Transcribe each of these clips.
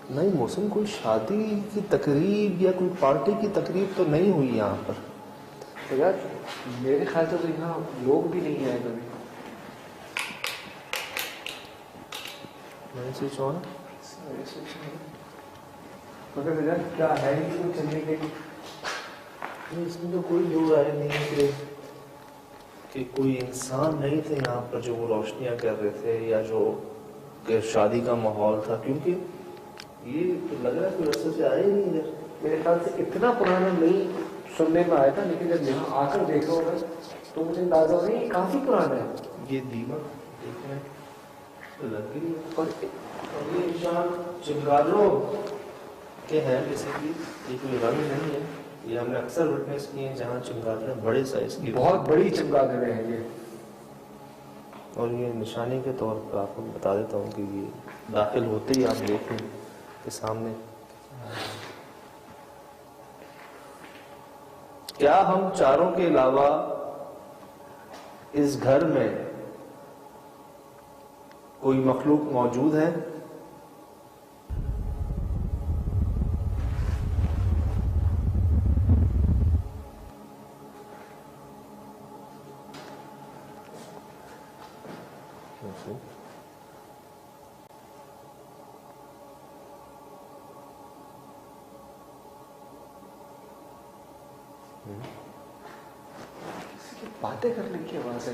नहीं मौसम, कोई शादी की तकरीब या कोई पार्टी की तकरीब तो नहीं हुई यहाँ पर। तो यार मेरे ख्याल से तो यहाँ लोग भी नहीं आए कभी। मैंने स्विच ऑन मगर यार क्या है ही कुछ चलने के लिए। इसमें तो कोई दो राय नहीं है कि कोई इंसान नहीं थे यहाँ पर जो वो रोशनियां कर रहे थे या जो कि शादी का माहौल था, क्योंकि ये तो लग रहा है कोई अरसे से आए ही नहीं इधर। मेरे ख्याल से इतना पुराना नहीं सुनने में आया था, लेकिन जब यहाँ आकर देखा होगा तो मुझे अंदाजा नहीं ये काफी पुराना है। ये दीवार देखने तो लग गई है। और ये निशान चिंगारों के हैं, जैसे कि ये कोई रंग नहीं है। ये हमने अक्सर विटनेस किए हैं जहाँ चिंगारियाँ बड़े साइज की, बहुत बड़ी चमगादड़ें हैं ये। और ये निशानी के तौर पर आपको बता देता हूँ कि ये दाखिल होते ही आप देखें कि सामने क्या हम चारों के अलावा इस घर में कोई मखलूक मौजूद है? बातें करने की आवाज है।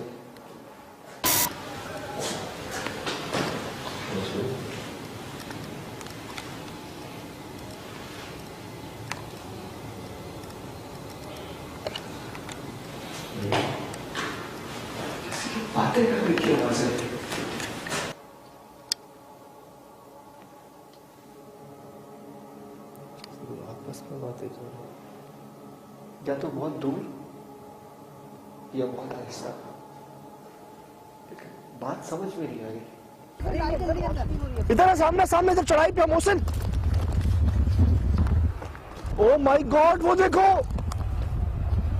बातें करने की आवाज है। आपस में बातें कर रहे हैं, या तो बहुत दूर या बहुत आहिस्ता, बात समझ में नहीं आ रही। इधर है, सामने सामने जब चढ़ाई पे मोहसिन। ओ माय गॉड, वो देखो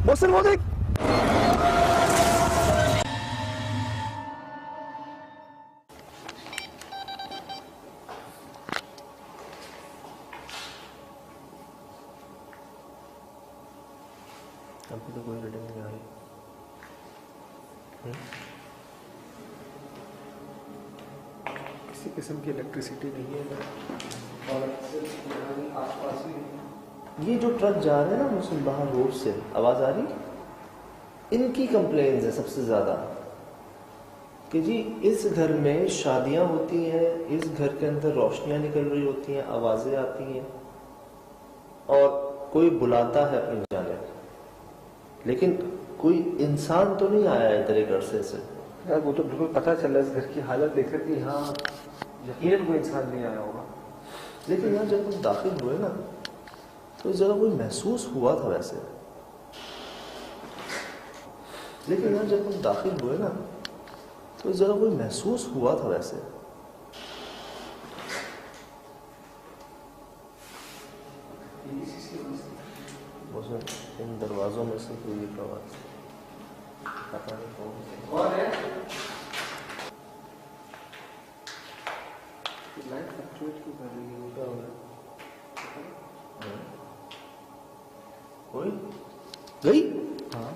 मोहसिन, वो देख। अभी तो कोई रीडिंग नहीं आ रही। किसी किस्म की इलेक्ट्रिसिटी नहीं है और आसपास भी। ये जो ट्रक जा रहे हैं ना मुझसे बाहर रोड से, आवाज आ रही, इनकी कंप्लेंट्स है सबसे ज्यादा कि जी इस घर में शादियां होती हैं, इस घर के अंदर रोशनियां निकल रही होती हैं, आवाजें आती हैं और कोई बुलाता है अपनी जानिब, लेकिन कोई इंसान तो नहीं आया इधर एक अरसे से। यार वो तो बिल्कुल पता चल रहा है इस घर की हालत देख कर कि यहाँ यकीनन कोई इंसान नहीं आया होगा। लेकिन यहाँ जब हम दाखिल हुए ना तो इस जगह कोई महसूस हुआ था वैसे। लेकिन यहाँ जब हम दाखिल हुए ना तो इस जगह कोई महसूस हुआ था वैसे। इन दरवाजों में से कोई एक आवाज पता नहीं कौन है। लाइट फ्लक्चुएट क्यों कर रही है? क्या हो रहा है? कोई गई? हाँ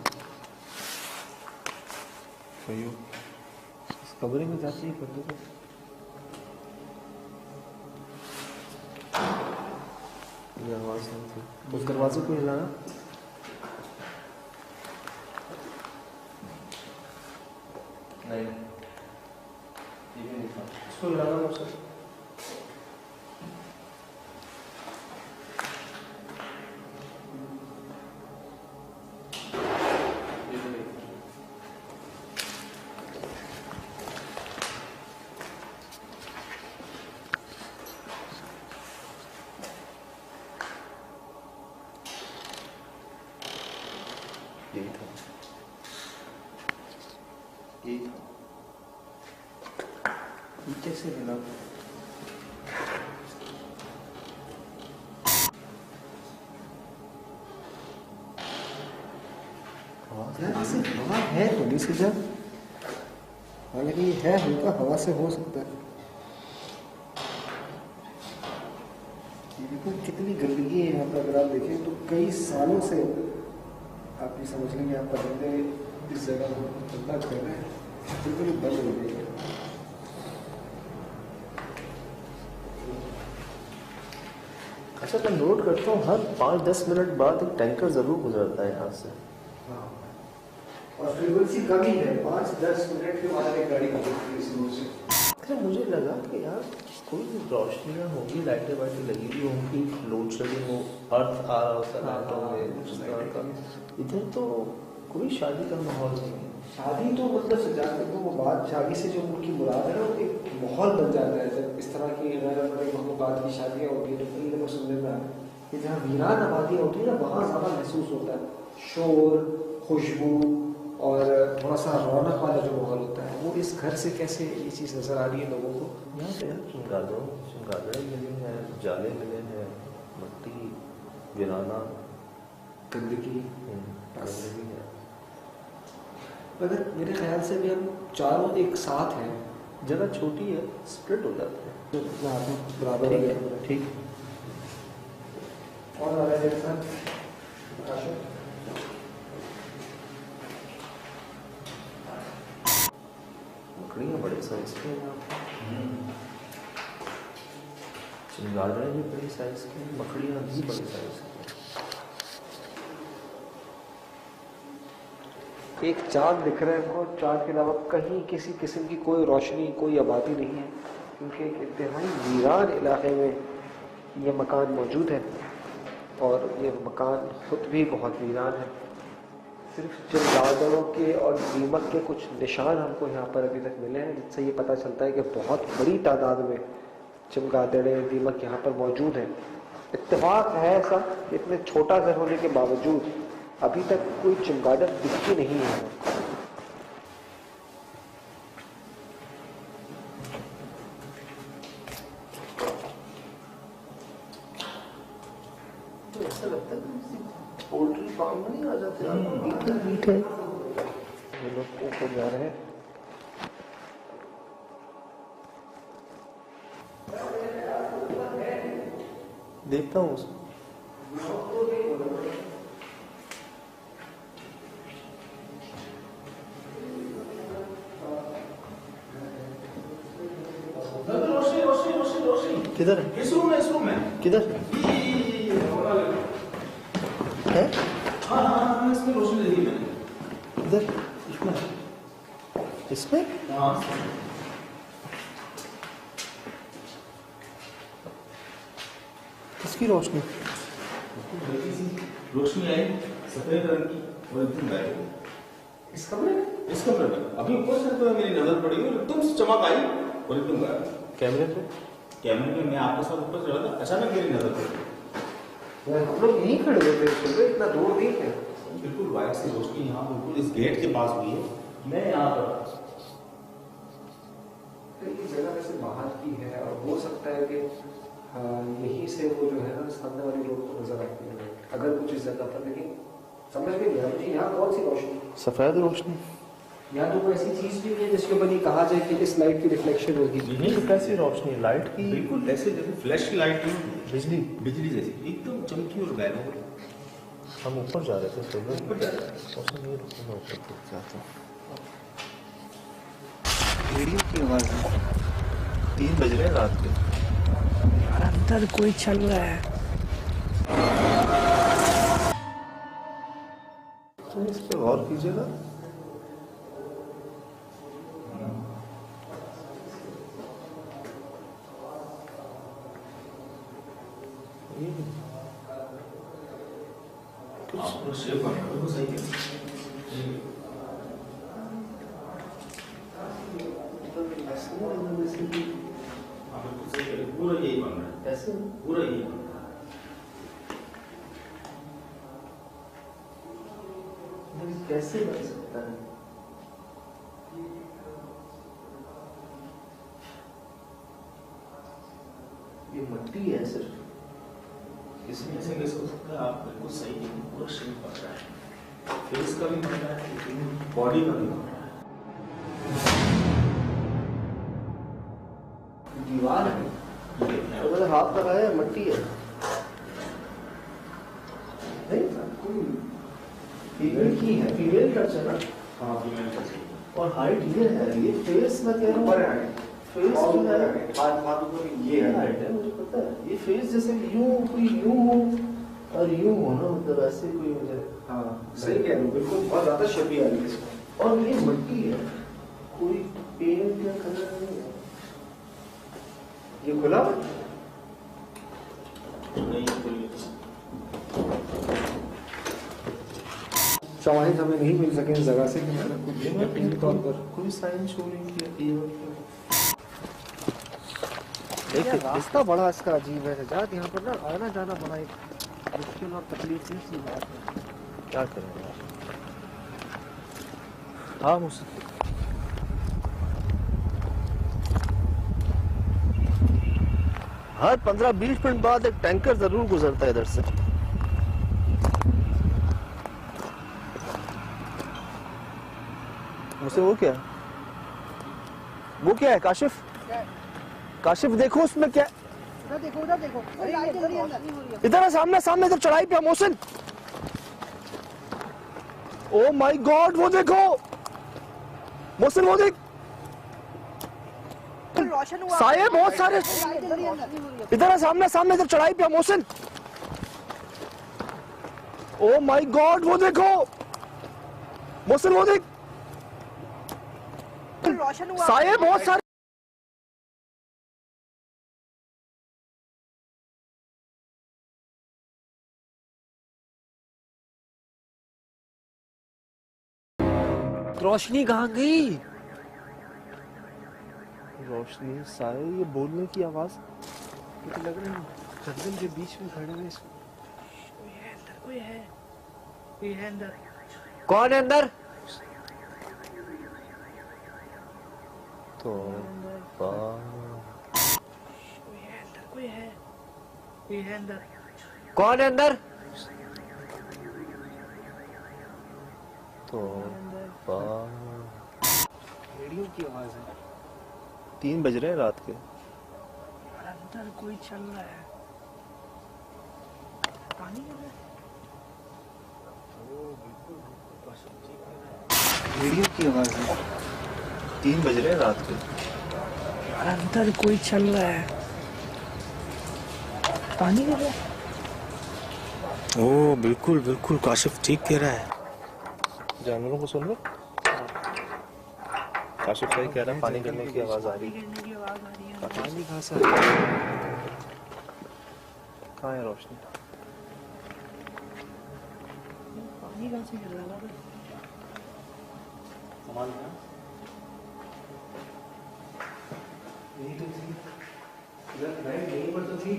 सही हो। इस कमरे में जाती है कर दो। ये आवाज नहीं थी। उस दरवाजे को हिलाना। नहीं, ये भी नहीं था। इसको हिलाना मुझसे। यही था, यही था। ये कैसे हिला? यार ऐसे हवा है थोड़ी सी जब, हालांकि ये है हल्का, हवा से हो सकता है। ये देखो कितनी गंदगी है यहाँ पर, अगर आप देखें तो कई सालों से आप ये समझ लेंगे यहाँ पर बंदे इस जगह को गंदा कर रहे हैं, बिल्कुल ही बंद हो गई है। अच्छा, मैं नोट करता हूँ हर 5-10 मिनट बाद एक टैंकर जरूर गुजरता है यहाँ से। हाँ, और फ्रीक्वेंसी कम ही है, 5-10 मिनट के बाद एक गाड़ी गुजरती है इस रोड से। अच्छा, मुझे लगा कि यार कोई रोशनियाँ होगी, लाइटें वाइटें लगी हुई होंगी, लोड शेडिंग हो, अर्थ आ रहा होता है लाइटों में उस तरह का। इधर तो कोई शादी का माहौल नहीं है। शादी तो मतलब सजाते तो वो बात, शादी से जो उनकी मुराद है ना, वो एक माहौल बन जाता है। जब इस तरह की महबूबात की शादियाँ होती है तो कई लोग सुनने में आता है कि जहाँ वीरान आबादी होती है ना, वहाँ ज़्यादा महसूस होता है शोर, खुशबू और थोड़ा सा रौनक वाला जो माहौल होता है। वो इस घर से कैसे ये चीज़ नज़र आ रही है लोगों को। यहाँ पे यार चमगादड़ मिले हैं, जाले मिले हैं, मट्टी, वीराना, गंदगी गंदगी है। मगर मेरे ख्याल से भी हम चारों एक साथ हैं। जगह छोटी है, स्प्लिट हो जाते हैं। बराबर ठीक है। है, ठीक। और आ रहा है मेरे साथ मकड़ियाँ बड़े साइज के हैं यहाँ पे, चमगादड़ें भी बड़ी साइज की, मकड़ियाँ भी बड़ी साइज की। एक चाँद दिख रहा है हमको, चाँद के अलावा कहीं किसी किस्म की कोई रोशनी, कोई आबादी नहीं है, क्योंकि एक इंतहाई वीरान इलाके में ये मकान मौजूद है और ये मकान खुद भी बहुत वीरान है। सिर्फ चमगादड़ों के और दीमक के कुछ निशान हमको यहाँ पर अभी तक मिले हैं, जिससे ये पता चलता है कि बहुत बड़ी तादाद में चमगादड़ें, दीमक यहाँ पर मौजूद हैं। इत्तेफाक है ऐसा कि इतने छोटा घर होने के बावजूद अभी तक कोई चमगादड़ दिखती नहीं है। तो ऐसा लगता है पोल्ट्री फार्म में नहीं आ जाते आप? मीट है, ये लोग ऊपर जा रहे हैं। देखता हूँ उसको। किधर है? इस रूम में किधर है? हाँ, इसमें रोशनी लगी मैंने। इधर इसमें हाँ, किसकी रोशनी? हल्की सी रोशनी आई सफेद रंग की और एकदम गायब हो गई। इस कमरे में, इस कमरे में अभी ऊपर से तो मेरी नजर पड़ी और एकदम से चमक आई और एकदम गायब। कैमरे पे? कैमरे में मैं आपके साथ ऊपर चढ़ा था, अचानक मेरी नजर पड़ी। हम लोग यहीं खड़े हुए थे, इतना दूर नहीं है। बिल्कुल वाइट सी रोशनी यहाँ बिल्कुल इस गेट के पास हुई है। मैं यहाँ पर ये जगह वैसे बाहर की है और हो सकता है कि यहीं से वो जो है ना सामने वाले लोग को नजर आती है अगर कुछ इस जगह पर, लेकिन समझ में नहीं आ रही यहाँ कौन सी रोशनी। सफेद रोशनी। यहाँ तो कोई ऐसी चीज भी नहीं है जिसके ऊपर ये कहा जाए कि इस लाइट की रिफ्लेक्शन होगी। ये कैसी रोशनी? लाइट की? बिल्कुल ऐसे जैसे फ्लैश लाइट, बिजली? बिजली जैसी एकदम चमकी और गायब हो गई। हम ऊपर जा रहे थे सुबह, ऊपर जा रहा है। मौसम ये रुकना, ऊपर तक जाता हूँ। रेडियो की आवाज है। 3 बज रहे हैं रात के। और अंदर कोई चल रहा है। तो इस पे गौर कीजिएगा। आपको शेप करना बिल्कुल सही है। आप बिल्कुल सही करें, पूरा यही बन रहा है, कैसे? पूरा यही बन रहा है। कैसे बन सकता है? ये मट्टी है सिर्फ। इसमें ऐसे कैसे हो सकता है? आप बिल्कुल सही है, पूरा शेप बन रहा है। फेस का भी बन रहा है, बॉडी का भी बन रहा है। दीवार है तो मैंने हाथ लगाया मट्टी है नहीं कोई फीमेल की है, फीमेल टच है ना। हाँ फीमेल का चाहिए। और हाइट ये है, ये फेस मैं कह रहा हूँ, फेस जो है हाथ ऊपर ये हाइट है मुझे पता है। ये फेस जैसे यूं कोई यूं हो और यूं हो ना, मतलब ऐसे कोई मुझे। हाँ सही कह रहे हो, बिल्कुल बहुत ज्यादा शबी आ रही है इसको। और ये मट्टी है, कोई पेंट या कलर नहीं है। ये खुला हुआ? नहीं खुली। शवाहिद हमें नहीं मिल सके इस जगह से कि मैंने कुछ यकीनी तौर पर कोई साइन शो नहीं किया। देखिए रास्ता बड़ा इसका अजीब है सजाद, यहाँ पर ना आना जाना बड़ा एक मुश्किल और तकलीफ सी बात है। क्या करें यार। हाँ मुझसे हर 15-20 मिनट बाद एक टैंकर जरूर गुजरता है इधर से। मुझसे वो क्या है काशिफ? काशिफ देखो उसमें क्या, उधर देखो इधर है सामने इधर चढ़ाई पे मोहसिन। ओ माय गॉड वो देखो मोहसिन, वो देख रोशन हुआ, साये बहुत सारे। इधर है सामने इधर चढ़ाई पे मोहसिन। ओ माय गॉड वो देखो मोहसिन, वो देख रोशन हुआ, साये बहुत सारे। रोशनी कहाँ गई? रोशनी साये, ये बोलने की आवाज मुझे लग रहा है जंगल के बीच में खड़े हैं। कोई है अंदर। कौन है अंदर? तो कोई है अंदर। कौन है अंदर? तो रेडियो की आवाज है। 3 बज रहे हैं रात के। अंदर कोई चल रहा है। पानी में रेडियो की आवाज है। 3 बज रहे हैं रात के। अंदर कोई चल रहा है। पानी में ओ बिल्कुल काशिफ ठीक कह रहा है। जानवरों को सुन लो, काशिफ सही कह रहा है, पानी गिरने की आवाज आ रही है। गिरने की आवाज आ रही है। पानी कहाँ से? कहाँ है रोशनी? पानी कहाँ से गिर रहा है? यही तो थी, लाइट यहीं पर तो थी।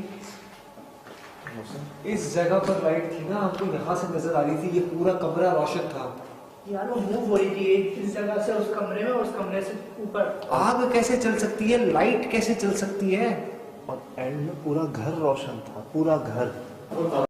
इस जगह पर लाइट थी ना, हमको यहाँ से नजर आ रही थी। ये पूरा कमरा रोशन था। यार वो मूव हो रही थी इस जगह से उस कमरे में, उस कमरे से ऊपर। आग कैसे चल सकती है? लाइट कैसे चल सकती है? और एंड में पूरा घर रोशन था, पूरा घर।